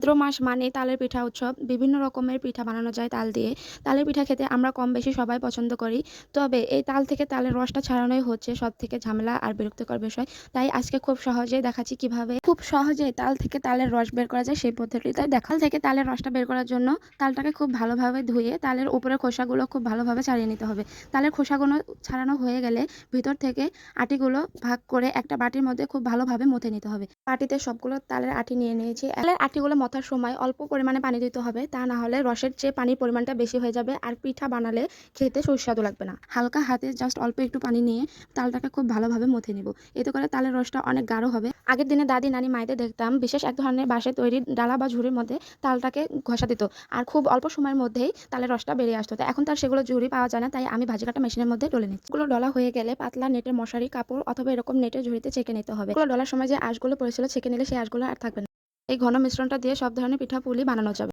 ভাদ্র মাস মানে তালের পিঠা উৎসব। বিভিন্ন রকমের পিঠা বানানো যায় তাল দিয়ে। তালের পিঠা খেতে আমরা কম বেশি সবাই পছন্দ করি। তবে এই তাল থেকে তালের রসটা ছাড়ানোই হচ্ছে সবথেকে ঝামেলা আর বিরক্তিকর বিষয়। তাই আজকে খুব সহজেই দেখাচ্ছি কিভাবে খুব সহজেই তাল থেকে তালের রস বের করা যায় সেই পদ্ধতিটাই তাল থেকে তালের রসটা বের করার জন্য তালটাকে খুব ভালোভাবে ধুয়ে তালের উপরের খোসাগুলো খুব ভালোভাবে ছাড়িয়ে নিতে হবে। তালের খোসাগুলো ছাড়ানো হয়ে গেলে ভিতর থেকে আটিগুলো ভাগ করে একটা বাটির মধ্যে খুব ভালোভাবে মথে নিতে হবে। বাটিতে সবগুলো তালের আটি নিয়ে নিয়েছি। তালের আটিগুলো মথার সময় অল্প পরিমাণে পানি দিতে হবে, তা না হলে রসের চেয়ে পানির পরিমাণটা বেশি হয়ে যাবে আর পিঠা বানালে খেতে সুস্বাদু লাগবে না। হালকা হাতে জাস্ট অল্প একটু পানি নিয়ে তালটাকে খুব ভালোভাবে মথে নিব। এতে করে তালের রসটা অনেক গাঢ় হবে। আগের দিনে দাদি নানি মায়েদের দেখতাম বিশেষ এক ধরনের বাঁশের তৈরি ডালা বা ঝুড়ির মধ্যে তালটাকে ঘষা দিত আর খুব অল্প সময়ের মধ্যেই তালের রসটা বেরিয়ে আসতো। তো এখন তার সেগুলো ঝুড়ি পাওয়া যায় না, তাই আমি ভাজি কাটা মেশিনের মধ্যে ডলে নিচ্ছি। এগুলো ডলা হয়ে গেলে পাতলা নেটের মশারি কাপড় অথবা এরকম নেটের ঝুড়িতে ছেঁকে নিতে হবে। এগুলো ডলার সময় যে আঁশগুলো পড়েছিল ছেঁকে নিলে সেই আঁশগুলো আর থাকবে না। এই ঘন মিশ্রণটা দিয়ে সব ধরনের পিঠাপুলি বানানো যাবে।